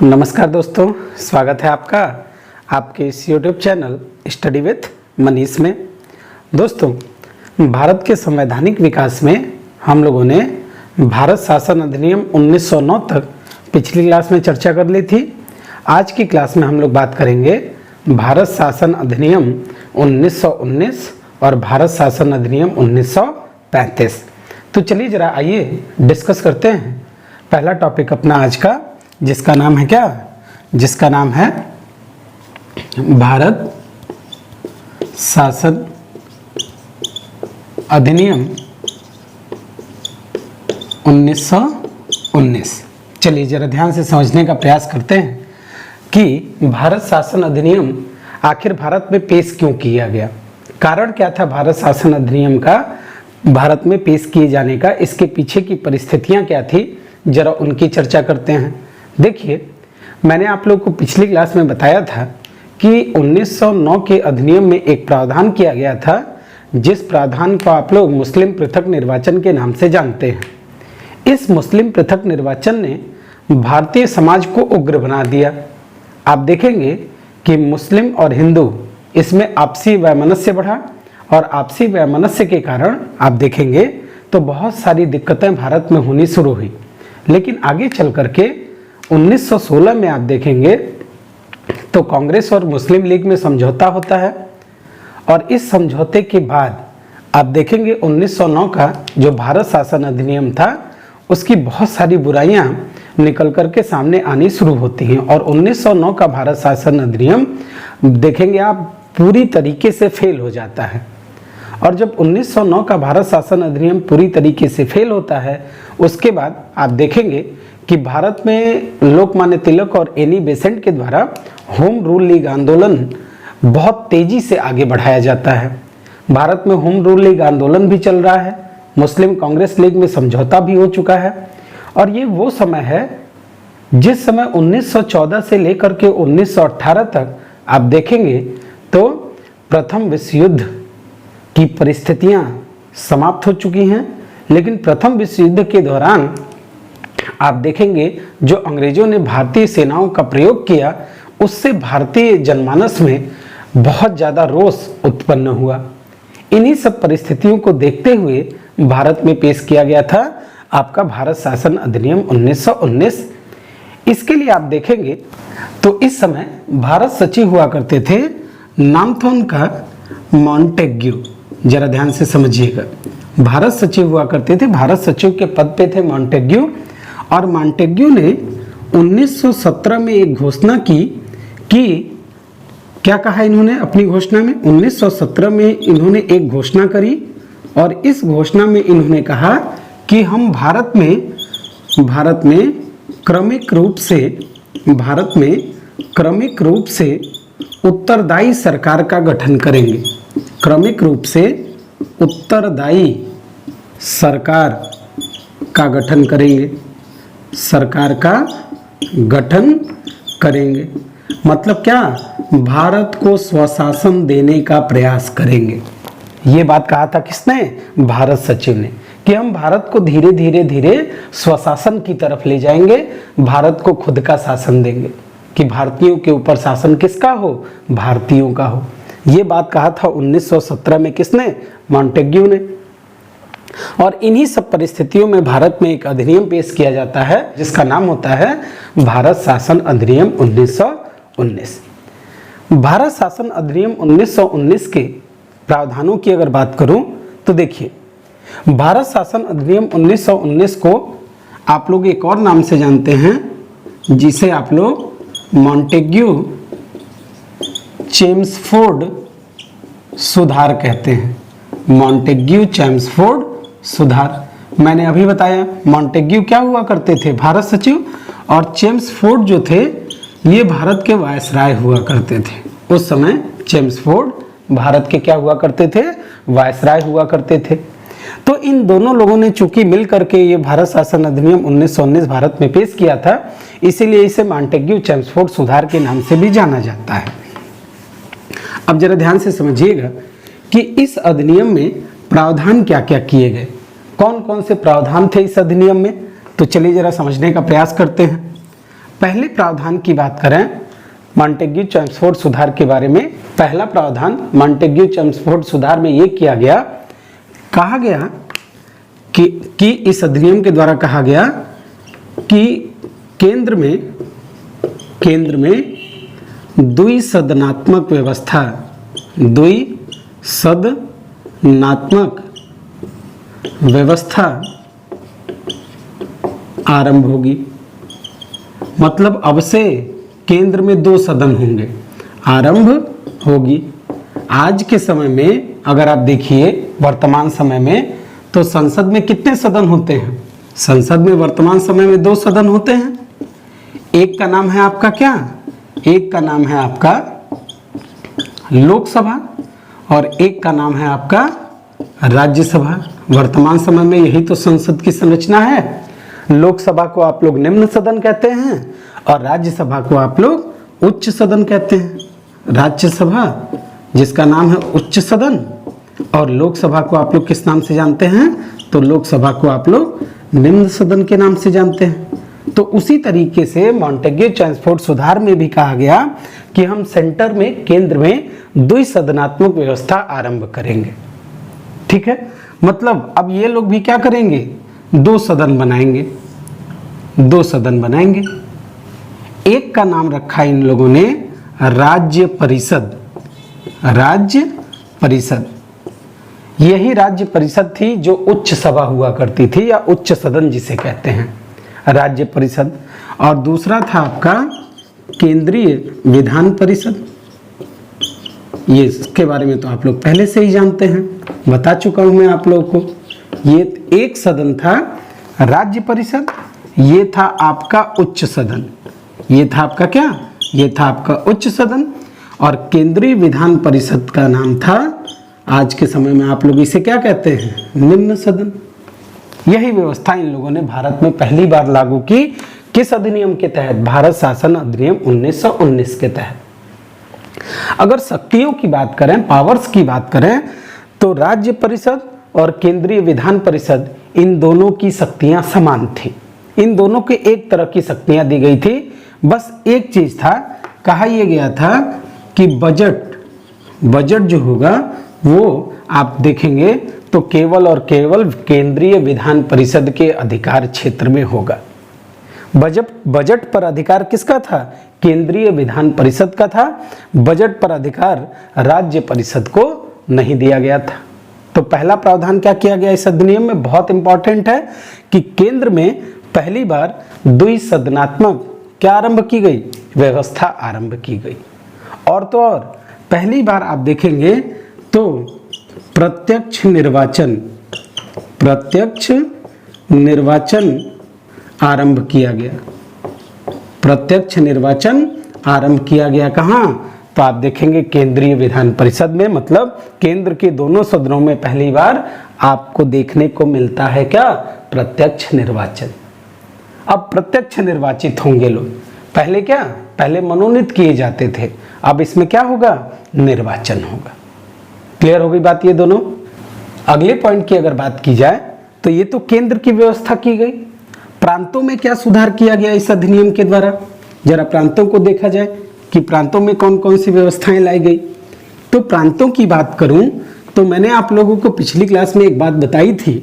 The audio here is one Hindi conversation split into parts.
नमस्कार दोस्तों, स्वागत है आपका आपके इस YouTube channel study with Manish में। दोस्तों, भारत के संवैधानिक विकास में हम लोगों ने भारत शासन अधिनियम 1909 तक पिछली क्लास में चर्चा कर ली थी। आज की क्लास में हम लोग बात करेंगे भारत शासन अधिनियम 1919 और भारत शासन अधिनियम 1935। तो चलिए जरा आइए डिस्कस करते हैं पहला टॉपिक अपना आज का, जिसका नाम है क्या? जिसका नाम है भारत शासन अधिनियम 1919। चलिए जरा ध्यान से समझने का प्रयास करते हैं कि भारत शासन अधिनियम आखिर भारत में पेश क्यों किया गया, कारण क्या था भारत शासन अधिनियम का भारत में पेश किए जाने का, इसके पीछे की परिस्थितियां क्या थी, जरा उनकी चर्चा करते हैं। देखिए, मैंने आप लोगों को पिछली क्लास में बताया था कि 1909 के अधिनियम में एक प्रावधान किया गया था, जिस प्रावधान को आप लोग मुस्लिम पृथक निर्वाचन के नाम से जानते हैं। इस मुस्लिम पृथक निर्वाचन ने भारतीय समाज को उग्र बना दिया। आप देखेंगे कि मुस्लिम और हिंदू इसमें आपसी वैमनस्य बढ़ा, और आपसी वैमनस्य के कारण आप देखेंगे तो बहुत सारी दिक्कतें भारत में होनी शुरू हुई। लेकिन आगे चल करके 1916 में आप देखेंगे तो कांग्रेस और मुस्लिम लीग में समझौता होता है, और इस समझौते के बाद आप देखेंगे 1909 का जो भारत शासन अधिनियम था उसकी बहुत सारी बुराइयां निकल करके सामने आनी शुरू होती हैं, और 1909 का भारत शासन अधिनियम देखेंगे आप पूरी तरीके से फेल हो जाता है। और जब 1909 का भारत शासन अधिनियम पूरी तरीके से फेल होता है, उसके बाद आप देखेंगे कि भारत में लोकमान्य तिलक और एनी बेसेंट के द्वारा होम रूल लीग आंदोलन बहुत तेजी से आगे बढ़ाया जाता है। भारत में होम रूल लीग आंदोलन भी चल रहा है, मुस्लिम कांग्रेस लीग में समझौता भी हो चुका है, और ये वो समय है जिस समय 1914 से लेकर के 1918 तक आप देखेंगे तो प्रथम विश्व युद्ध की परिस्थितियां समाप्त हो चुकी हैं। लेकिन प्रथम विश्व युद्ध के दौरान आप देखेंगे जो अंग्रेजों ने भारतीय सेनाओं का प्रयोग किया, उससे भारतीय जनमानस में बहुत ज़्यादा रोष उत्पन्न हुआ। इन्हीं सब परिस्थितियों को देखते हुए भारत में पेश किया गया था आपका भारत शासन अधिनियम 1919। इसके लिए आप देखेंगे तो इस समय भारत सचिव हुआ करते थे, नाम था उनका मॉन्टेग्यू। जरा ध्यान से समझिएगा, भारत सचिव हुआ करते थे, भारत सचिव के पद पे थे मॉन्टेग्यू। और मॉन्टेग्यू ने 1917 में एक घोषणा की कि क्या कहा इन्होंने अपनी घोषणा में? 1917 में इन्होंने एक घोषणा करी, और इस घोषणा में इन्होंने कहा कि हम भारत में क्रमिक रूप से उत्तरदायी सरकार का गठन करेंगे। क्रमिक रूप से उत्तरदायी सरकार का गठन करेंगे, सरकार का गठन करेंगे। मतलब क्या? भारत को स्वशासन देने का प्रयास करेंगे। ये बात कहा था किसने? भारत सचिव ने, कि हम भारत को धीरे धीरे स्वशासन की तरफ ले जाएंगे, भारत को खुद का शासन देंगे, कि भारतीयों के ऊपर शासन किसका हो? भारतीयों का हो। ये बात कहा था 1917 में किसने? मॉन्टेग्यू ने। और इन्हीं सब परिस्थितियों में भारत में एक अधिनियम पेश किया जाता है, जिसका नाम होता है भारत शासन अधिनियम 1919। भारत शासन अधिनियम 1919 के प्रावधानों की अगर बात करूं तो देखिए, भारत शासन अधिनियम 1919 को आप लोग एक और नाम से जानते हैं, जिसे आप लोग मॉन्टेग्यू चेम्सफोर्ड सुधार कहते हैं। मॉन्टेग्यू चेम्सफोर्ड सुधार, मैंने अभी बताया मॉन्टेग्यू क्या हुआ करते थे? भारत सचिव, और चेम्सफोर्ड जो थे ये भारत के वायसराय हुआ करते थे। उस समय चेम्सफोर्ड भारत के क्या हुआ करते थे? वायसराय हुआ करते थे। तो इन दोनों लोगों ने चूंकि मिल करके ये भारत शासन अधिनियम 1919 भारत में पेश किया था, इसीलिए इसे मॉन्टेग्यू चेम्सफोर्ड सुधार के नाम से भी जाना जाता है। अब जरा ध्यान से समझिएगा कि इस अधिनियम में प्रावधान क्या क्या किए गए, कौन कौन से प्रावधान थे इस अधिनियम में। तो चलिए जरा समझने का प्रयास करते हैं। पहले प्रावधान की बात करें मॉन्टेग्यू चेम्सफोर्ड सुधार के बारे में, पहला प्रावधान मॉन्टेग्यू चेम्सफोर्ड सुधार में ये किया गया, कहा गया कि इस अधिनियम के द्वारा कहा गया कि केंद्र में द्विसदनात्मक व्यवस्था आरंभ होगी। मतलब अब से केंद्र में 2 सदन होंगे, आरंभ होगी। आज के समय में अगर आप देखिए वर्तमान समय में तो संसद में कितने सदन होते हैं? संसद में वर्तमान समय में 2 सदन होते हैं। एक का नाम है आपका क्या? एक का नाम है आपका लोकसभा और एक का नाम है आपका राज्यसभा। वर्तमान समय में यही तो संसद की संरचना है। लोकसभा को आप लोग निम्न सदन कहते हैं और राज्यसभा को आप लोग उच्च सदन कहते हैं। राज्यसभा जिसका नाम है उच्च सदन और लोकसभा को आप लोग किस नाम से जानते हैं? तो लोकसभा को आप लोग निम्न सदन के नाम से जानते हैं। तो उसी तरीके से मॉन्टेग्यू चेम्सफोर्ड सुधार में भी कहा गया कि हम सेंटर में, केंद्र में द्विसदनात्मक व्यवस्था आरंभ करेंगे। ठीक है, मतलब अब ये लोग भी क्या करेंगे? 2 सदन बनाएंगे, 2 सदन बनाएंगे। एक का नाम रखा इन लोगों ने राज्य परिषद। राज्य परिषद, यही राज्य परिषद थी जो उच्च सभा हुआ करती थी या उच्च सदन जिसे कहते हैं, राज्य परिषद। और दूसरा था आपका केंद्रीय विधान परिषद। ये इसके बारे में तो आप लोग पहले से ही जानते हैं, बता चुका हूं मैं आप लोगों को। ये एक सदन था राज्य परिषद, ये था आपका उच्च सदन। ये था आपका क्या? ये था आपका उच्च सदन। और केंद्रीय विधान परिषद का नाम था, आज के समय में आप लोग इसे क्या कहते हैं? निम्न सदन। यही व्यवस्था इन लोगों ने भारत में पहली बार लागू की। किस अधिनियम के तहत? भारत शासन अधिनियम 1919 के तहत। अगर शक्तियों की बात करें, पावर्स की बात करें, तो राज्य परिषद और केंद्रीय विधान परिषद इन दोनों की शक्तियां समान थी। इन दोनों के एक तरह की शक्तियां दी गई थी। बस एक चीज था, कहा यह गया था कि बजट जो होगा वो आप देखेंगे तो केवल और केवल केंद्रीय विधान परिषद के अधिकार क्षेत्र में होगा। बजट पर अधिकार किसका था? केंद्रीय विधान परिषद का था। बजट पर अधिकार राज्य परिषद को नहीं दिया गया था। तो पहला प्रावधान क्या किया गया इस अधिनियम में, बहुत इंपॉर्टेंट है कि केंद्र में पहली बार द्विसदनात्मक क्या आरंभ की गई? व्यवस्था आरंभ की गई। और तो और पहली बार आप देखेंगे तो प्रत्यक्ष निर्वाचन आरंभ किया गया। प्रत्यक्ष निर्वाचन आरंभ किया गया कहाँ? तो आप देखेंगे केंद्रीय विधान परिषद में, मतलब केंद्र के दोनों सदनों में पहली बार आपको देखने को मिलता है क्या? प्रत्यक्ष निर्वाचन। अब प्रत्यक्ष निर्वाचित होंगे लोग। पहले क्या? पहले मनोनीत किए जाते थे, अब इसमें क्या होगा? निर्वाचन होगा। क्लियर हो गई बात ये दोनों? अगले पॉइंट की अगर बात की जाए तो ये तो केंद्र की व्यवस्था की गई। प्रांतों में क्या सुधार किया गया इस अधिनियम के द्वारा? जरा प्रांतों को देखा जाए कि प्रांतों में कौन कौन सी व्यवस्थाएं लाई गई। तो प्रांतों की बात करूं तो मैंने आप लोगों को पिछली क्लास में एक बात बताई थी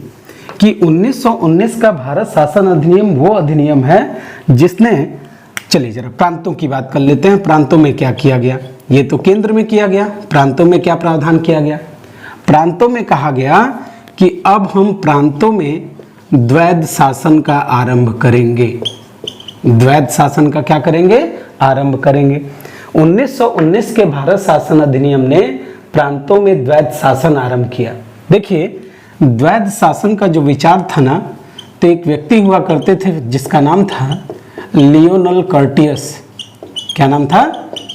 कि 1919 का भारत शासन अधिनियम वो अधिनियम है जिसने, चलिए जरा प्रांतों की बात कर लेते हैं। प्रांतों में क्या किया गया? ये तो केंद्र में किया गया। प्रांतों में क्या प्रावधान किया गया? प्रांतों में कहा गया कि अब हम प्रांतों में द्वैध शासन का आरंभ करेंगे। द्वैध शासन का क्या करेंगे? आरंभ करेंगे। 1919 के भारत शासन अधिनियम ने प्रांतों में द्वैध शासन आरंभ किया। देखिए द्वैध शासन का जो विचार था ना, तो एक व्यक्ति हुआ करते थे जिसका नाम था लियोनल कर्टियस। क्या नाम था?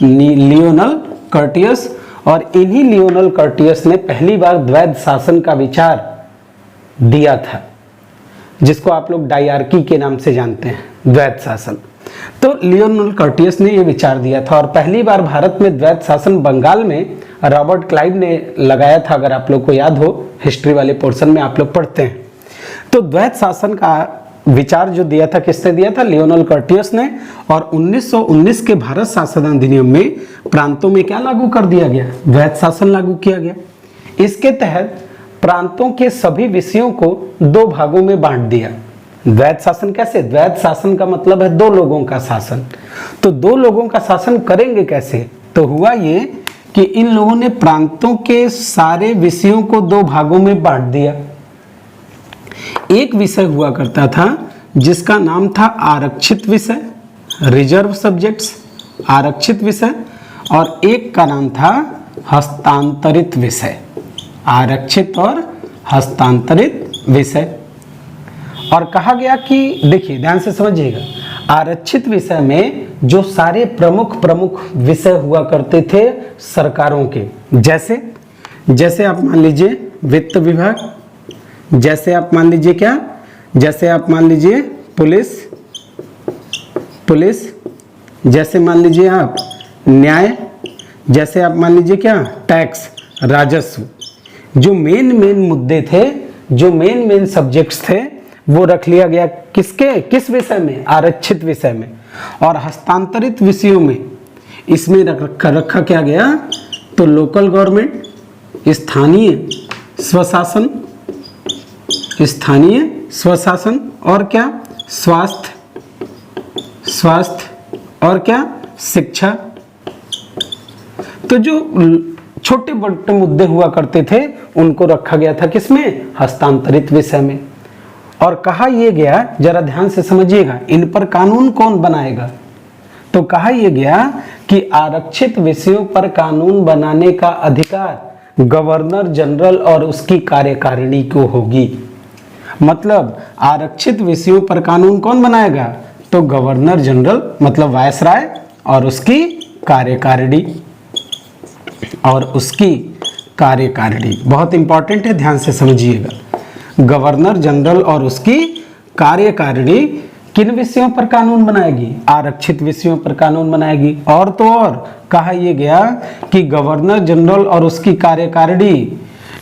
Lionel Curtis. और इन्हीं लियोनल कर्टियस ने पहली बार द्वैध शासन का विचार दिया था, जिसको आप लोग डायरकी के नाम से जानते हैं, द्वैध शासन। तो लियोनल कर्टियस ने यह विचार दिया था और पहली बार भारत में द्वैध शासन बंगाल में रॉबर्ट क्लाइव ने लगाया था। अगर आप लोग को याद हो, हिस्ट्री वाले पोर्शन में आप लोग पढ़ते हैं। तो द्वैध शासन का विचार जो दिया था किसने दिया था? लियोनेल कर्टियस ने। और 1919 के भारत शासन अधिनियम में प्रांतों में क्या लागू कर दिया गया? द्वैध शासन लागू किया गया। इसके तहत प्रांतों के सभी विषयों को दो भागों में बांट दिया। द्वैध शासन कैसे? द्वैध शासन का मतलब है दो लोगों का शासन। तो दो लोगों का शासन करेंगे कैसे? तो हुआ ये कि इन लोगों ने प्रांतों के सारे विषयों को दो भागों में बांट दिया। एक विषय हुआ करता था जिसका नाम था आरक्षित विषय, रिजर्व सब्जेक्ट्स, आरक्षित विषय, और एक का नाम था हस्तांतरित विषय, आरक्षित और हस्तांतरित विषय। और कहा गया कि देखिए ध्यान से समझिएगा, आरक्षित विषय में जो सारे प्रमुख विषय हुआ करते थे सरकारों के, जैसे आप मान लीजिए वित्त विभाग, जैसे आप मान लीजिए क्या, जैसे आप मान लीजिए पुलिस, जैसे मान लीजिए आप न्याय, जैसे आप मान लीजिए क्या, टैक्स, राजस्व। जो मेन मुद्दे थे, जो मेन सब्जेक्ट्स थे, वो रख लिया गया किस विषय में? आरक्षित विषय में। और हस्तांतरित विषयों में इसमें रखा क्या गया? तो लोकल गवर्नमेंट, स्थानीय स्वशासन और क्या? स्वास्थ्य और क्या? शिक्षा। तो जो छोटे बड़े मुद्दे हुआ करते थे उनको रखा गया था किसमें? हस्तांतरित विषय में। और कहा यह गया, जरा ध्यान से समझिएगा, इन पर कानून कौन बनाएगा? तो कहा यह गया कि आरक्षित विषयों पर कानून बनाने का अधिकार गवर्नर जनरल और उसकी कार्यकारिणी को होगी। मतलब आरक्षित विषयों पर कानून कौन बनाएगा? तो गवर्नर जनरल मतलब वायसराय और उसकी कार्यकारिणी, बहुत इंपॉर्टेंट है, ध्यान से समझिएगा। गवर्नर जनरल और उसकी कार्यकारिणी किन विषयों पर कानून बनाएगी? आरक्षित विषयों पर कानून बनाएगी। और तो और कहा यह गया कि गवर्नर जनरल और उसकी कार्यकारिणी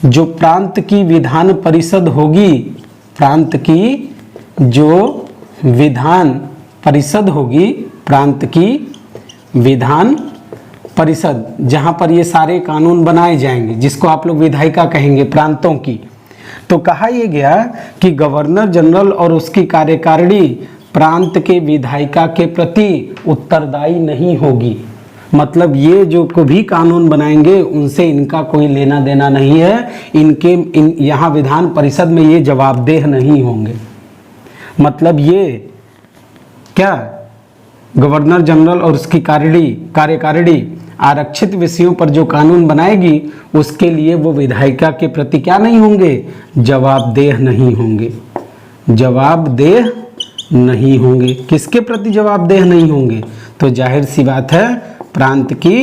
जो प्रांत की विधान परिषद होगी, प्रांत की जो विधान परिषद होगी, प्रांत की विधान परिषद, जहां पर ये सारे कानून बनाए जाएंगे, जिसको आप लोग विधायिका कहेंगे प्रांतों की। तो कहा यह गया कि गवर्नर जनरल और उसकी कार्यकारिणी प्रांत के विधायिका के प्रति उत्तरदायी नहीं होगी। मतलब ये जो को भी कानून बनाएंगे उनसे इनका कोई लेना देना नहीं है। यहाँ विधान परिषद में ये जवाबदेह नहीं होंगे। मतलब ये क्या, गवर्नर जनरल और उसकी कार्यकारिणी आरक्षित विषयों पर जो कानून बनाएगी उसके लिए वो विधायिका के प्रति क्या नहीं होंगे? जवाबदेह नहीं होंगे। जवाबदेह नहीं होंगे। किसके प्रति जवाबदेह नहीं होंगे? तो जाहिर सी बात है प्रांत की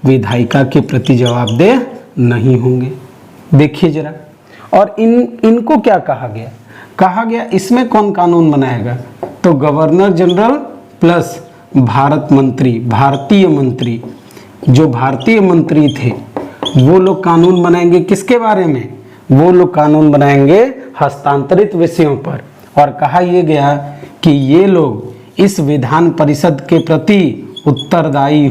विधायिका के प्रति जवाबदेह नहीं होंगे। देखिए जरा, और इनको क्या कहा गया? कहा गया इसमें कौन कानून बनाएगा? तो गवर्नर जनरल प्लस भारतीय मंत्री, जो भारतीय मंत्री थे वो लोग कानून बनाएंगे किसके बारे में? वो लोग कानून बनाएंगे हस्तांतरित विषयों पर। और कहा यह गया कि ये लोग इस विधान परिषद के प्रति उत्तरदायी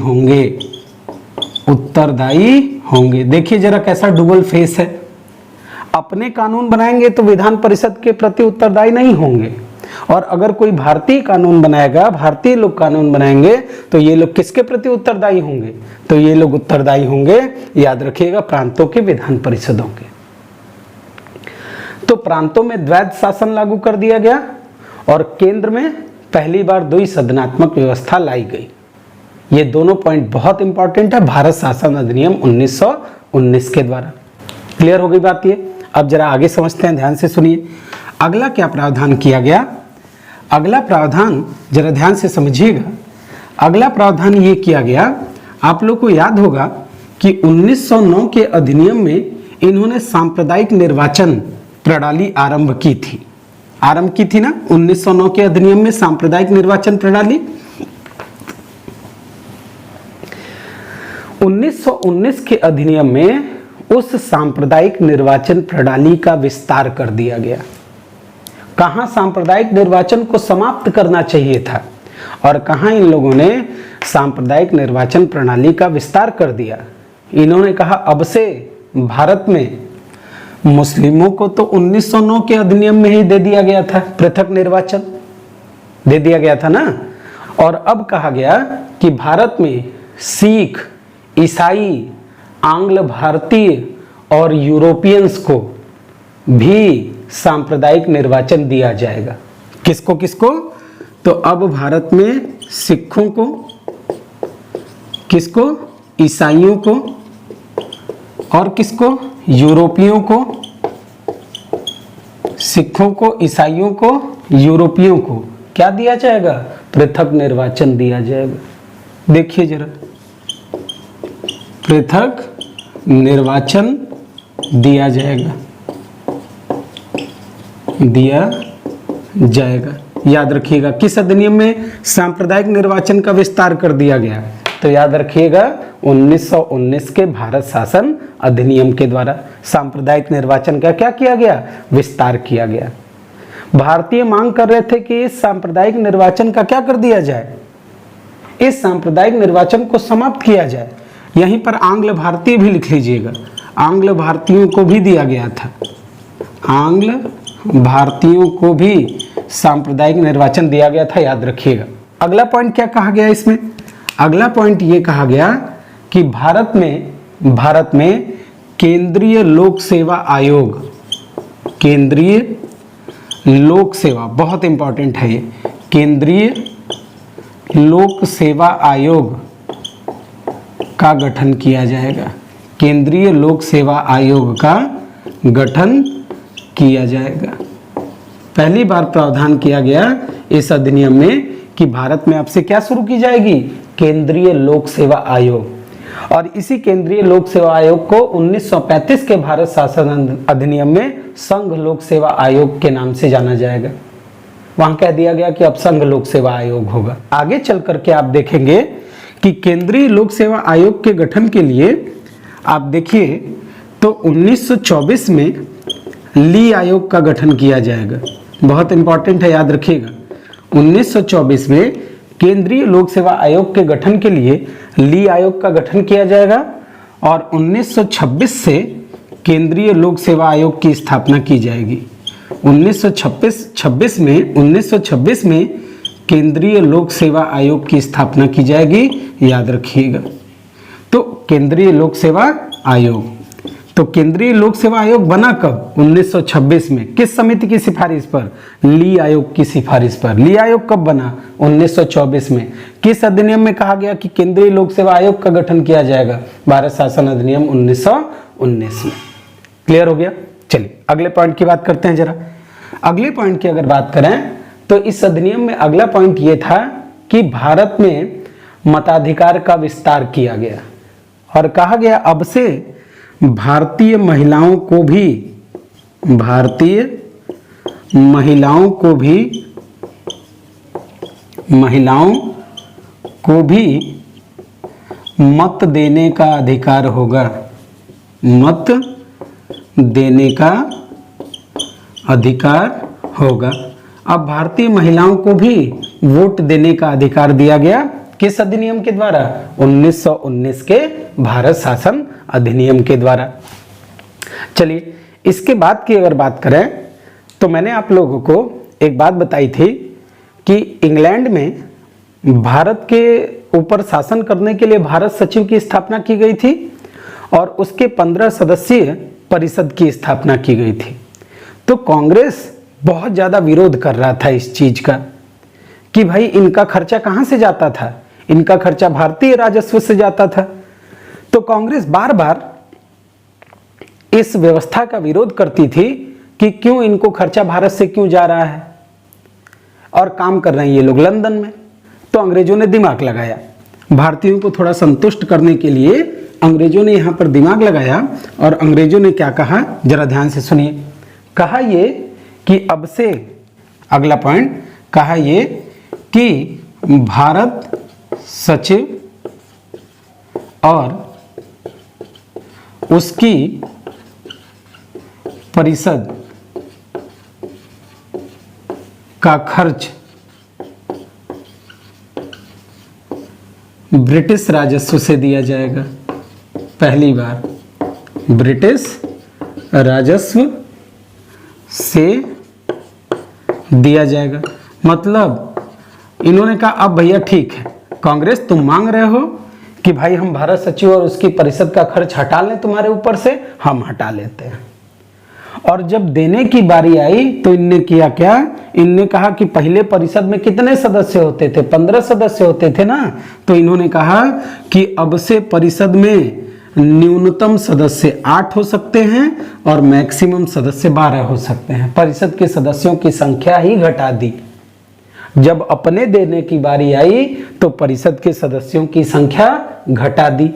होंगे। देखिए जरा कैसा डुबल फेस है। अपने कानून बनाएंगे तो विधान परिषद के प्रति उत्तरदायी नहीं होंगे, और अगर कोई भारतीय कानून बनाएगा, भारतीय लोग कानून बनाएंगे तो ये लोग किसके प्रति उत्तरदायी होंगे? तो ये लोग उत्तरदायी होंगे, याद रखिएगा, प्रांतों के विधान परिषदों के। तो प्रांतों में द्वैध शासन लागू कर दिया गया और केंद्र में पहली बार द्विसदनात्मक व्यवस्था लाई गई। ये दोनों पॉइंट बहुत इंपॉर्टेंट है भारत शासन अधिनियम 1919 के द्वारा। क्लियर हो गई बात ये? अब जरा आगे समझते हैं, ध्यान से सुनिए। अगला क्या प्रावधान किया गया? अगला प्रावधान जरा ध्यान से समझिएगा। अगला प्रावधान ये किया गया, आप लोग को याद होगा कि 1909 के अधिनियम में इन्होंने सांप्रदायिक निर्वाचन प्रणाली आरंभ की थी ना। 1909 के अधिनियम में सांप्रदायिक निर्वाचन प्रणाली। 1919 के अधिनियम में उस सांप्रदायिक निर्वाचन प्रणाली का विस्तार कर दिया गया। कहाँ सांप्रदायिक निर्वाचन को समाप्त करना चाहिए था और कहाँ इन लोगों ने सांप्रदायिक निर्वाचन प्रणाली का विस्तार कर दिया। इन्होंने कहा अब से भारत में मुस्लिमों को तो 1909 के अधिनियम में ही दे दिया गया था, पृथक निर्वाचन दे दिया गया था ना। और अब कहा गया कि भारत में सिख, ईसाई, आंग्ल भारतीय और यूरोपियंस को भी सांप्रदायिक निर्वाचन दिया जाएगा। किसको किसको? तो अब भारत में सिखों को, किसको? ईसाइयों को, और किसको? यूरोपियों को। सिखों को, ईसाइयों को, यूरोपियों को क्या दिया जाएगा? पृथक निर्वाचन दिया जाएगा। देखिए जरा, पृथक निर्वाचन दिया जाएगा, दिया जाएगा। याद रखिएगा किस अधिनियम में सांप्रदायिक निर्वाचन का विस्तार कर दिया गया? तो याद रखिएगा 1919 के भारत शासन अधिनियम के द्वारा सांप्रदायिक निर्वाचन का क्या किया गया? विस्तार किया गया। भारतीय मांग कर रहे थे कि इस सांप्रदायिक निर्वाचन का क्या कर दिया जाए? इस सांप्रदायिक निर्वाचन को समाप्त किया जाए। यहीं पर आंग्ल भारतीय भी लिख लीजिएगा, आंग्ल भारतीयों को भी दिया गया था, आंग्ल भारतीयों को भी सांप्रदायिक निर्वाचन दिया गया था, याद रखिएगा। अगला पॉइंट क्या कहा गया इसमें? अगला पॉइंट ये कहा गया कि भारत में केंद्रीय लोक सेवा आयोग, केंद्रीय लोक सेवा बहुत इंपॉर्टेंट है ये, केंद्रीय लोक सेवा आयोग का गठन किया जाएगा। केंद्रीय लोक सेवा आयोग का गठन किया जाएगा। पहली बार प्रावधान किया गया इस अधिनियम में कि भारत में अब से क्या शुरू की जाएगी? केंद्रीय लोक सेवा आयोग। और इसी केंद्रीय लोक सेवा आयोग को 1935 के भारत शासन अधिनियम में संघ लोक सेवा आयोग के नाम से जाना जाएगा। वहां कह दिया गया कि अब संघ लोक सेवा आयोग होगा। आगे चल करके आप देखेंगे कि केंद्रीय लोक सेवा आयोग के गठन के लिए आप देखिए तो 1924 में ली आयोग का गठन किया जाएगा। बहुत इंपॉर्टेंट है, याद रखिएगा। 1924 में केंद्रीय लोक सेवा आयोग के गठन के लिए ली आयोग का गठन किया जाएगा और 1926 से केंद्रीय लोक सेवा आयोग की स्थापना की जाएगी। 1926 में केंद्रीय लोक सेवा आयोग की स्थापना की जाएगी, याद रखिएगा। तो केंद्रीय लोक सेवा आयोग, तो केंद्रीय लोक सेवा आयोग बना कब? 1926 में। किस समिति की सिफारिश पर? ली आयोग की सिफारिश पर। ली आयोग कब बना? 1924 में। किस अधिनियम में कहा गया कि केंद्रीय लोक सेवा आयोग का गठन किया जाएगा? भारत शासन अधिनियम 1919 में। क्लियर हो गया? चलिए अगले पॉइंट की बात करते हैं जरा। अगले पॉइंट की अगर बात करें तो इस अधिनियम में अगला पॉइंट ये था कि भारत में मताधिकार का विस्तार किया गया और कहा गया अब से भारतीय महिलाओं को भी मत देने का अधिकार होगा। मत देने का अधिकार होगा। अब भारतीय महिलाओं को भी वोट देने का अधिकार दिया गया। किस अधिनियम के द्वारा? 1919 के भारत शासन अधिनियम के द्वारा। चलिए इसके बाद की अगर बात करें तो मैंने आप लोगों को एक बात बताई थी कि इंग्लैंड में भारत के ऊपर शासन करने के लिए भारत सचिव की स्थापना की गई थी और उसके 15 सदस्यीय परिषद की स्थापना की गई थी। तो कांग्रेस बहुत ज़्यादा विरोध कर रहा था इस चीज का कि भाई इनका खर्चा कहाँ से जाता था? इनका खर्चा भारतीय राजस्व से जाता था। तो कांग्रेस बार बार इस व्यवस्था का विरोध करती थी कि क्यों इनको खर्चा भारत से क्यों जा रहा है और काम कर रहे हैं ये लोग लंदन में। तो अंग्रेजों ने दिमाग लगाया, भारतीयों को थोड़ा संतुष्ट करने के लिए अंग्रेजों ने यहाँ पर दिमाग लगाया और अंग्रेजों ने क्या कहा जरा ध्यान से सुनिए। कहा ये कि अब से, अगला पॉइंट, कहा ये कि भारत सचिव और उसकी परिषद का खर्च ब्रिटिश राजस्व से दिया जाएगा। पहली बार ब्रिटिश राजस्व से दिया जाएगा। मतलब इन्होंने कहा अब भैया ठीक है, कांग्रेस तुम मांग रहे हो कि भाई हम भारत सचिव और उसकी परिषद का खर्च हटा लें तुम्हारे ऊपर से, हम हटा लेते हैं। और जब देने की बारी आई तो इनने किया क्या, इनने कहा कि पहले परिषद में कितने सदस्य होते थे, 15 सदस्य होते थे ना, तो इन्होंने कहा कि अब से परिषद में न्यूनतम सदस्य 8 हो सकते हैं और मैक्सिमम सदस्य 12 हो सकते हैं। परिषद के सदस्यों की संख्या ही घटा दी। जब अपने देने की बारी आई तो परिषद के सदस्यों की संख्या घटा दी।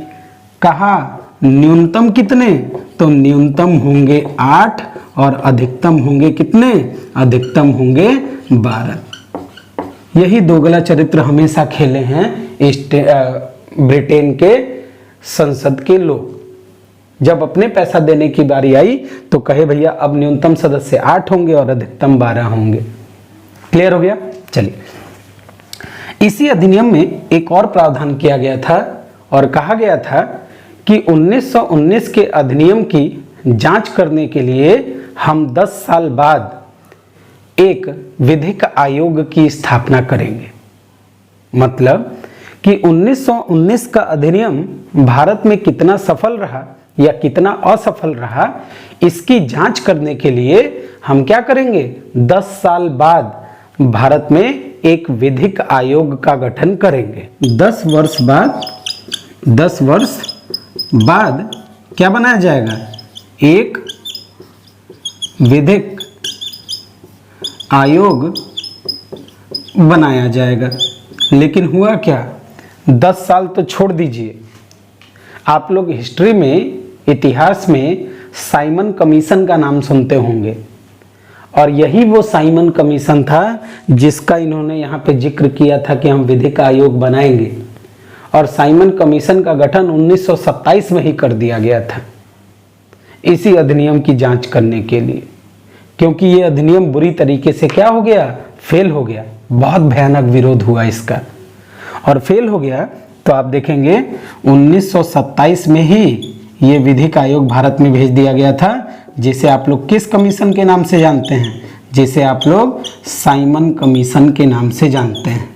कहा न्यूनतम कितने, तो न्यूनतम होंगे 8 और अधिकतम होंगे कितने, अधिकतम होंगे 12। यही दोगला चरित्र हमेशा खेले हैं ब्रिटेन के संसद के लोग। जब अपने पैसा देने की बारी आई तो कहे भैया अब न्यूनतम सदस्य 8 होंगे और अधिकतम 12 होंगे। क्लियर हो गया। चलिए, इसी अधिनियम में एक और प्रावधान किया गया था और कहा गया था कि 1919 के अधिनियम की जांच करने के लिए हम 10 साल बाद एक विधिक आयोग की स्थापना करेंगे। मतलब कि 1919 का अधिनियम भारत में कितना सफल रहा या कितना असफल रहा, इसकी जांच करने के लिए हम क्या करेंगे, 10 साल बाद भारत में एक विधिक आयोग का गठन करेंगे। 10 वर्ष बाद क्या बनाया जाएगा, एक विधिक आयोग बनाया जाएगा। लेकिन हुआ क्या, 10 साल तो छोड़ दीजिए, आप लोग हिस्ट्री में, इतिहास में साइमन कमीशन का नाम सुनते होंगे और यही वो साइमन कमीशन था जिसका इन्होंने यहाँ पे जिक्र किया था कि हम विधिक आयोग बनाएंगे। और साइमन कमीशन का गठन 1927 में ही कर दिया गया था इसी अधिनियम की जांच करने के लिए, क्योंकि ये अधिनियम बुरी तरीके से क्या हो गया, फेल हो गया। बहुत भयानक विरोध हुआ इसका और फेल हो गया। तो आप देखेंगे 1927 में ही ये विधिक आयोग भारत में भेज दिया गया था, जिसे आप लोग किस कमीशन के नाम से जानते हैं, जिसे आप लोग साइमन कमीशन के नाम से जानते हैं।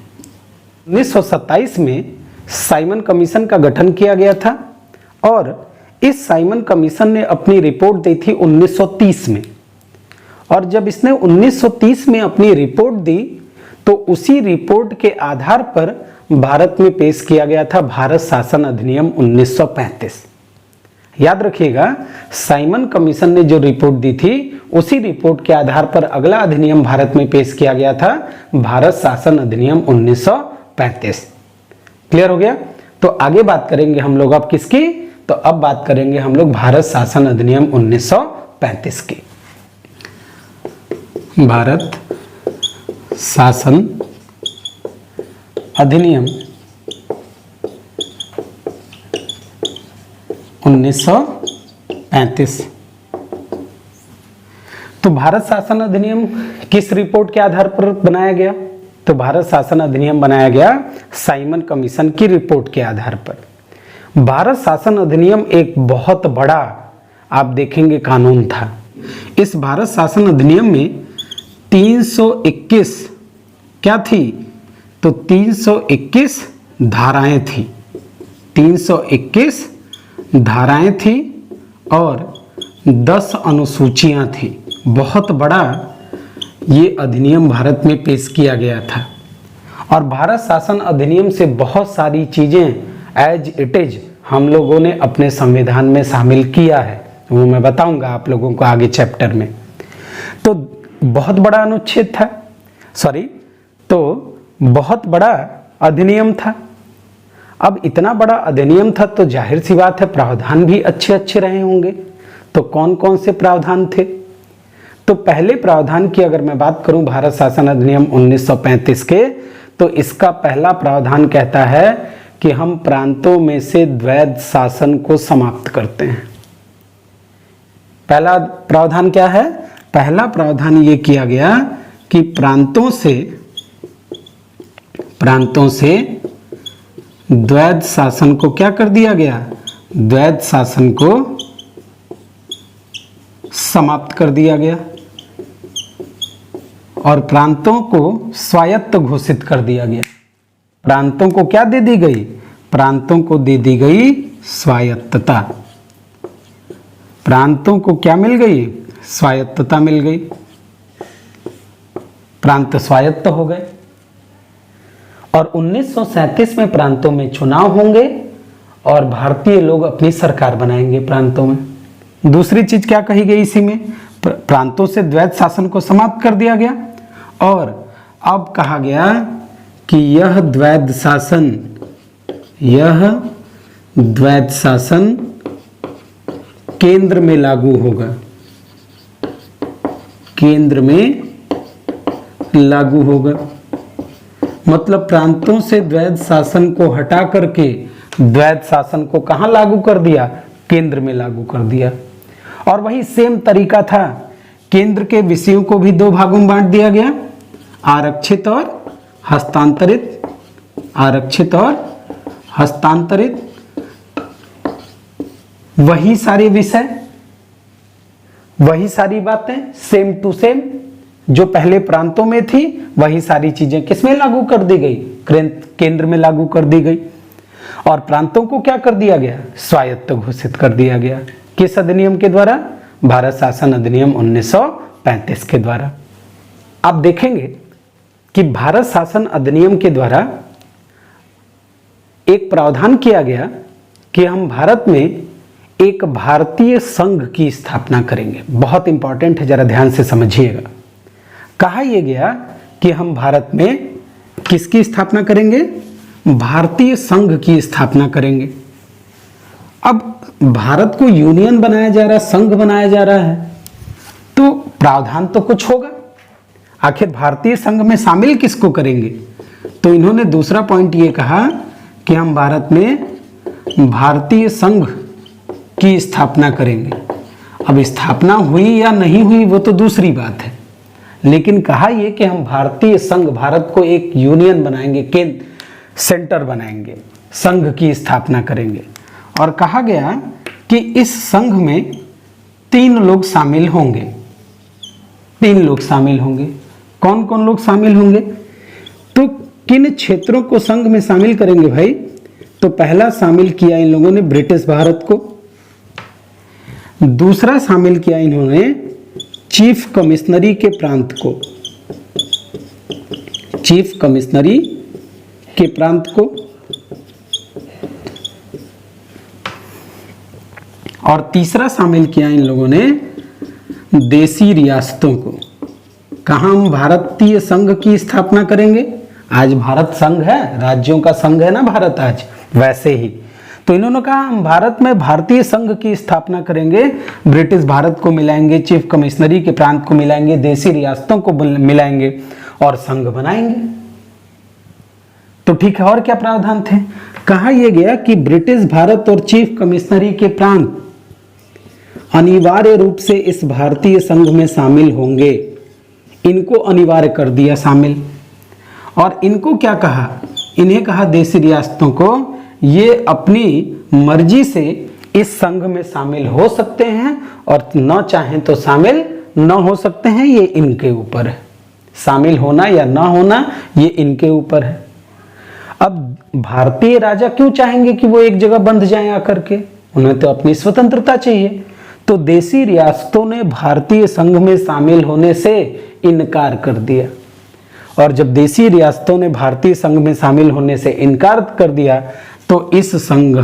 1927 में साइमन कमीशन का गठन किया गया था और इस साइमन कमीशन ने अपनी रिपोर्ट दी थी 1930 में। और जब इसने 1930 में अपनी रिपोर्ट दी तो उसी रिपोर्ट के आधार पर भारत में पेश किया गया था भारत शासन अधिनियम 1935। याद रखिएगा, साइमन कमीशन ने जो रिपोर्ट दी थी उसी रिपोर्ट के आधार पर अगला अधिनियम भारत में पेश किया गया था, भारत शासन अधिनियम 1935। क्लियर हो गया। तो आगे बात करेंगे हम लोग अब किसकी, तो अब बात करेंगे हम लोग भारत शासन अधिनियम 1935 की। भारत शासन अधिनियम 1935। तो भारत शासन अधिनियम किस रिपोर्ट के आधार पर बनाया गया, तो भारत शासन अधिनियम बनाया गया साइमन कमीशन की रिपोर्ट के आधार पर। भारत शासन अधिनियम एक बहुत बड़ा आप देखेंगे कानून था। इस भारत शासन अधिनियम में 321 क्या थी, तो 321 धाराएं थी, 321 धाराएं थी और 10 अनुसूचियां थी। बहुत बड़ा ये अधिनियम भारत में पेश किया गया था और भारत शासन अधिनियम से बहुत सारी चीजें एज इट इज हम लोगों ने अपने संविधान में शामिल किया है, वो मैं बताऊंगा आप लोगों को आगे चैप्टर में। तो बहुत बड़ा अनुच्छेद था, तो बहुत बड़ा अधिनियम था। अब इतना बड़ा अधिनियम था तो जाहिर सी बात है प्रावधान भी अच्छे अच्छे रहे होंगे। तो कौन कौन से प्रावधान थे, तो पहले प्रावधान की अगर मैं बात करूं भारत शासन अधिनियम 1935 के, तो इसका पहला प्रावधान कहता है कि हम प्रांतों में से द्वैध शासन को समाप्त करते हैं। पहला प्रावधान क्या है, पहला प्रावधान ये किया गया कि प्रांतों से द्वैध शासन को क्या कर दिया गया, द्वैध शासन को समाप्त कर दिया गया और प्रांतों को स्वायत्त घोषित कर दिया गया। प्रांतों को क्या दे दी गई, प्रांतों को दे दी गई स्वायत्तता। प्रांतों को क्या मिल गई, स्वायत्तता मिल गई, प्रांत स्वायत्त हो गए। और 1937 में प्रांतों में चुनाव होंगे और भारतीय लोग अपनी सरकार बनाएंगे प्रांतों में। दूसरी चीज क्या कही गई इसी में, प्रांतों से द्वैध शासन को समाप्त कर दिया गया और अब कहा गया कि यह द्वैध शासन केंद्र में लागू होगा, केंद्र में लागू होगा। मतलब प्रांतों से द्वैध शासन को हटा करके द्वैध शासन को कहां लागू कर दिया, केंद्र में लागू कर दिया। और वही सेम तरीका था, केंद्र के विषयों को भी दो भागों में बांट दिया गया, आरक्षित और हस्तांतरित, आरक्षित और हस्तांतरित। वही सारे विषय, वही सारी बातें सेम टू सेम जो पहले प्रांतों में थी, वही सारी चीजें किसमें लागू कर दी गई, केंद्र में लागू कर दी गई। और प्रांतों को क्या कर दिया गया, स्वायत्त घोषित कर दिया गया। किस अधिनियम के द्वारा, भारत शासन अधिनियम 1935 के द्वारा। आप देखेंगे कि भारत शासन अधिनियम के द्वारा एक प्रावधान किया गया कि हम भारत में एक भारतीय संघ की स्थापना करेंगे। बहुत इंपॉर्टेंट है, जरा ध्यान से समझिएगा। कहा यह गया कि हम भारत में किसकी स्थापना करेंगे, भारतीय संघ की स्थापना करेंगे। अब भारत को यूनियन बनाया जा रहा है, संघ बनाया जा रहा है, तो प्रावधान तो कुछ होगा। आखिर भारतीय संघ में शामिल किसको करेंगे, तो इन्होंने दूसरा पॉइंट ये कहा कि हम भारत में भारतीय संघ की स्थापना करेंगे। अब स्थापना हुई या नहीं हुई वो तो दूसरी बात है, लेकिन कहा यह कि हम भारतीय संघ, भारत को एक यूनियन बनाएंगे, केंद्र सेंटर बनाएंगे, संघ की स्थापना करेंगे। और कहा गया कि इस संघ में 3 लोग शामिल होंगे, 3 लोग शामिल होंगे। कौन कौन लोग शामिल होंगे, तो किन क्षेत्रों को संघ में शामिल करेंगे भाई, तो पहला शामिल किया इन लोगों ने ब्रिटिश भारत को, दूसरा शामिल किया इन्होंने चीफ कमिश्नरी के प्रांत को, चीफ कमिश्नरी के प्रांत को, और तीसरा शामिल किया इन लोगों ने देसी रियासतों को। कहां हम भारतीय संघ की स्थापना करेंगे, आज भारत संघ है, राज्यों का संघ है ना भारत आज, वैसे ही तो इन्होंने कहा हम भारत में भारतीय संघ की स्थापना करेंगे, ब्रिटिश भारत को मिलाएंगे, चीफ कमिश्नरी के प्रांत को मिलाएंगे, देसी रियासतों को मिलाएंगे और संघ बनाएंगे। तो ठीक है, और क्या प्रावधान थे, कहा यह गया कि ब्रिटिश भारत और चीफ कमिश्नरी के प्रांत अनिवार्य रूप से इस भारतीय संघ में शामिल होंगे। इनको अनिवार्य कर दिया शामिल। और इनको क्या कहा, इन्हें कहा देसी रियासतों को ये अपनी मर्जी से इस संघ में शामिल हो सकते हैं और न चाहें तो शामिल न हो सकते हैं, ये इनके ऊपर है। शामिल होना या ना होना ये इनके ऊपर है। अब भारतीय राजा क्यों चाहेंगे कि वो एक जगह बंध जाएं आकर के, उन्हें तो अपनी स्वतंत्रता चाहिए। तो देसी रियासतों ने भारतीय संघ में शामिल होने से इनकार कर दिया। और जब देसी रियासतों ने भारतीय संघ में शामिल होने से इनकार कर दिया तो इस संघ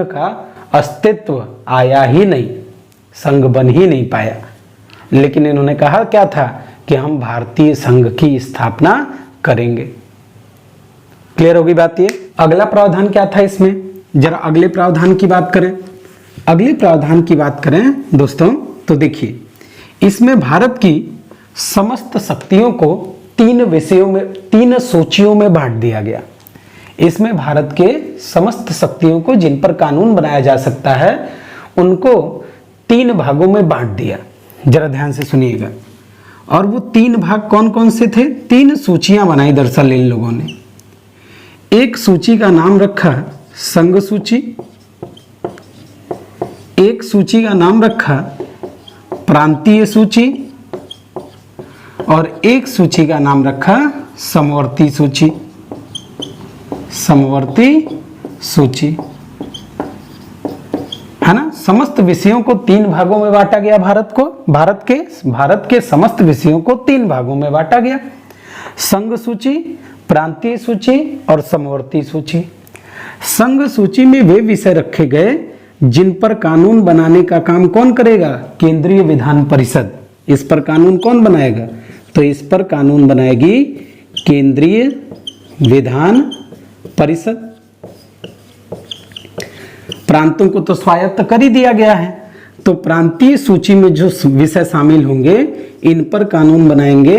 का अस्तित्व आया ही नहीं, संघ बन ही नहीं पाया। लेकिन इन्होंने कहा क्या था कि हम भारतीय संघ की स्थापना करेंगे। क्लियर होगी बात ये। अगला प्रावधान क्या था इसमें, जरा अगले प्रावधान की बात करें। अगले प्रावधान की बात करें दोस्तों तो देखिए, इसमें भारत की समस्त शक्तियों को 3 विषयों में, 3 सूचियों में बांट दिया गया। इसमें भारत के समस्त शक्तियों को जिन पर कानून बनाया जा सकता है उनको 3 भागों में बांट दिया। जरा ध्यान से सुनिएगा। और वो 3 भाग कौन कौन से थे? 3 सूचियां बनाई दरअसल इन लोगों ने। एक सूची का नाम रखा संघ सूची, एक सूची का नाम रखा प्रांतीय सूची, और एक सूची का नाम रखा समवर्ती सूची। समवर्ती सूची है ना। समस्त विषयों को 3 भागों में बांटा गया। भारत के समस्त विषयों को 3 भागों में बांटा गया। संघ सूची, प्रांतीय सूची और समवर्ती सूची। संघ सूची में वे विषय रखे गए जिन पर कानून बनाने का काम कौन करेगा? केंद्रीय विधान परिषद। इस पर कानून कौन बनाएगा? तो इस पर कानून बनाएगी केंद्रीय विधान परिषद। प्रांतों को तो स्वायत्त कर ही दिया गया है, तो प्रांतीय सूची में जो विषय शामिल होंगे इन पर कानून बनाएंगे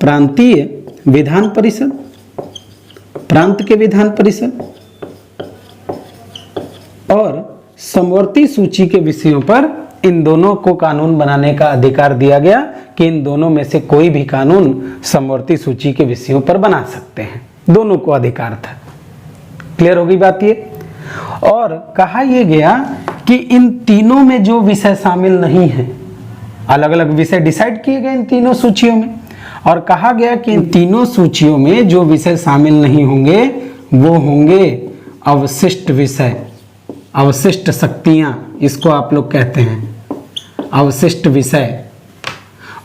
प्रांतीय विधान परिषद, प्रांत के विधान परिषद। और समवर्ती सूची के विषयों पर इन दोनों को कानून बनाने का अधिकार दिया गया कि इन दोनों में से कोई भी कानून समवर्ती सूची के विषयों पर बना सकते हैं। दोनों को अधिकार था। क्लियर होगी बात ये। और कहा यह गया कि इन तीनों में जो विषय शामिल नहीं है, अलग अलग विषय डिसाइड किए गए इन तीनों सूचियों में, और कहा गया कि इन तीनों सूचियों में जो विषय शामिल नहीं होंगे वो होंगे अवशिष्ट विषय, अवशिष्ट शक्तियां, इसको आप लोग कहते हैं अवशिष्ट विषय।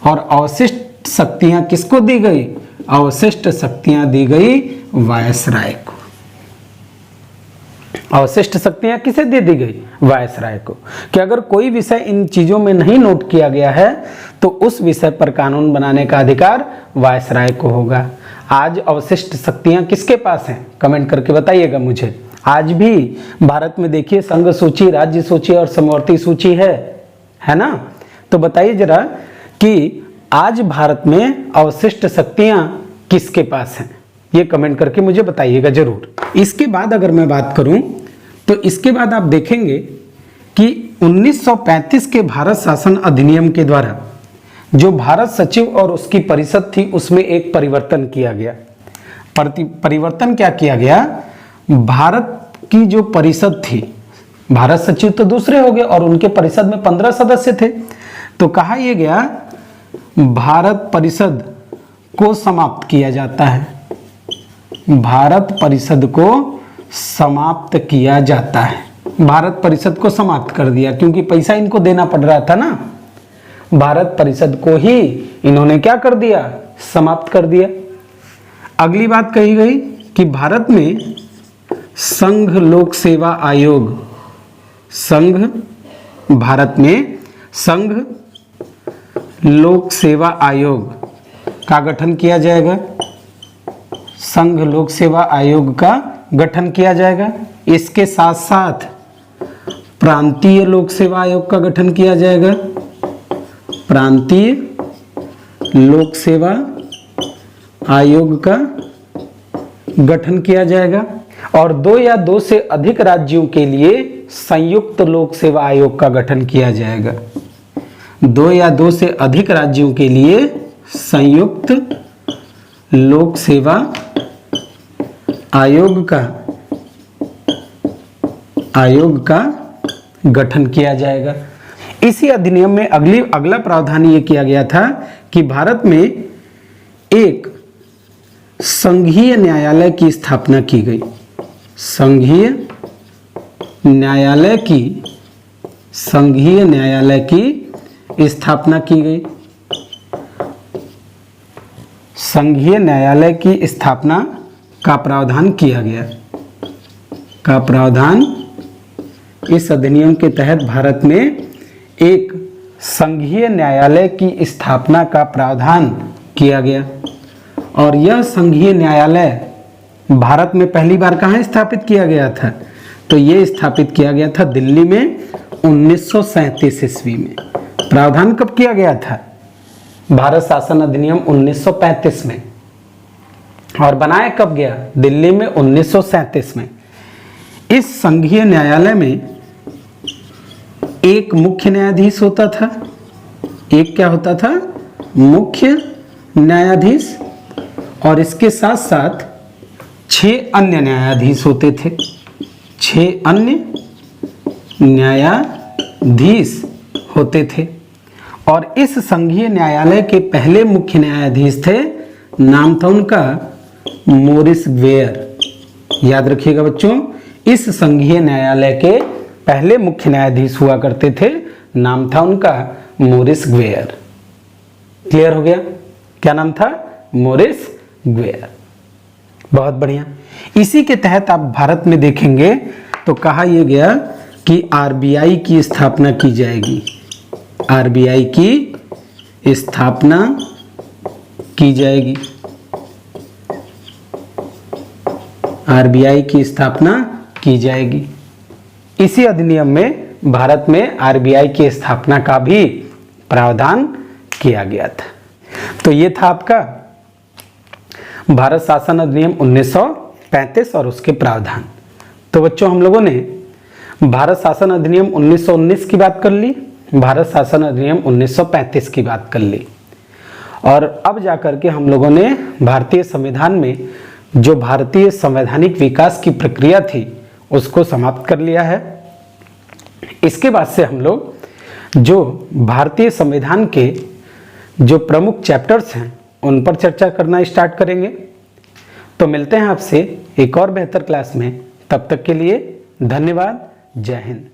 और अवशिष्ट शक्तियां किसको दी गई? अवशिष्ट शक्तियां दी गई वायसराय को। अवशिष्ट शक्तियां किसे दे दी गई? वायसराय को। कि अगर कोई विषय इन चीजों में नहीं नोट किया गया है तो उस विषय पर कानून बनाने का अधिकार वायसराय को होगा। आज अवशिष्ट शक्तियां किसके पास हैं? कमेंट करके बताइएगा मुझे। आज भी भारत में देखिए संघ सूची, राज्य सूची और समवर्ती सूची है ना। तो बताइए जरा कि आज भारत में अवशिष्ट शक्तियां किसके पास हैं? ये कमेंट करके मुझे बताइएगा जरूर। इसके बाद अगर मैं बात करूं तो इसके बाद आप देखेंगे कि 1935 के भारत शासन अधिनियम के द्वारा जो भारत सचिव और उसकी परिषद थी उसमें एक परिवर्तन किया गया। परिवर्तन क्या किया गया? भारत की जो परिषद थी, भारत सचिव तो दूसरे हो गए और उनके परिषद में 15 सदस्य थे, तो कहा यह गया भारत परिषद को समाप्त किया जाता है। भारत परिषद को समाप्त किया जाता है। भारत परिषद को समाप्त कर दिया क्योंकि पैसा इनको देना पड़ रहा था ना। भारत परिषद को ही इन्होंने क्या कर दिया? समाप्त कर दिया। अगली बात कही गई कि भारत में संघ लोक सेवा आयोग, भारत में संघ लोक सेवा आयोग का गठन किया जाएगा। संघ लोक सेवा आयोग का गठन किया जाएगा। इसके साथ साथ प्रांतीय लोक सेवा आयोग का गठन किया जाएगा। प्रांतीय लोक सेवा आयोग का गठन किया जाएगा। और 2 या 2 से अधिक राज्यों के लिए संयुक्त लोक सेवा आयोग का गठन किया जाएगा। 2 या 2 से अधिक राज्यों के लिए संयुक्त लोक सेवा आयोग का गठन किया जाएगा। इसी अधिनियम में अगला प्रावधान ये किया गया था कि भारत में एक संघीय न्यायालय की स्थापना की गई। संघीय न्यायालय की स्थापना की गई। संघीय न्यायालय की स्थापना का प्रावधान किया गया। इस अधिनियम के तहत भारत में एक संघीय न्यायालय की स्थापना का प्रावधान किया गया। और यह संघीय न्यायालय भारत में पहली बार कहाँ स्थापित किया गया था? तो ये स्थापित किया गया था दिल्ली में 1937 ईस्वी में। प्रावधान कब किया गया था? भारत शासन अधिनियम 1935 में। और बनाया कब गया? दिल्ली में 1937 में। इस संघीय न्यायालय में एक मुख्य न्यायाधीश होता था एक क्या होता था, मुख्य न्यायाधीश, और इसके साथ साथ 6 अन्य न्यायाधीश होते थे। 6 अन्य न्यायाधीश होते थे। और इस संघीय न्यायालय के पहले मुख्य न्यायाधीश थे, नाम था उनका मोरिस ग्वेयर। याद रखिएगा बच्चों, इस संघीय न्यायालय के पहले मुख्य न्यायाधीश हुआ करते थे, नाम था उनका मोरिस ग्वेयर। क्लियर हो गया? क्या नाम था? मोरिस ग्वेयर। बहुत बढ़िया। इसी के तहत आप भारत में देखेंगे तो कहा यह गया कि आरबीआई की स्थापना की जाएगी। आरबीआई की स्थापना की जाएगी। आरबीआई की स्थापना की जाएगी। इसी अधिनियम में भारत में आरबीआई की स्थापना का भी प्रावधान किया गया था। तो ये था आपका भारत शासन अधिनियम 1935 और उसके प्रावधान। तो बच्चों हम लोगों ने भारत शासन अधिनियम 1919 की बात कर ली, भारत शासन अधिनियम 1935 की बात कर ली, और अब जाकर के हम लोगों ने भारतीय संविधान में जो भारतीय संवैधानिक विकास की प्रक्रिया थी उसको समाप्त कर लिया है। इसके बाद से हम लोग जो भारतीय संविधान के जो प्रमुख चैप्टर्स हैं उन पर चर्चा करना स्टार्ट करेंगे। तो मिलते हैं आपसे एक और बेहतर क्लास में। तब तक के लिए धन्यवाद। जय हिंद।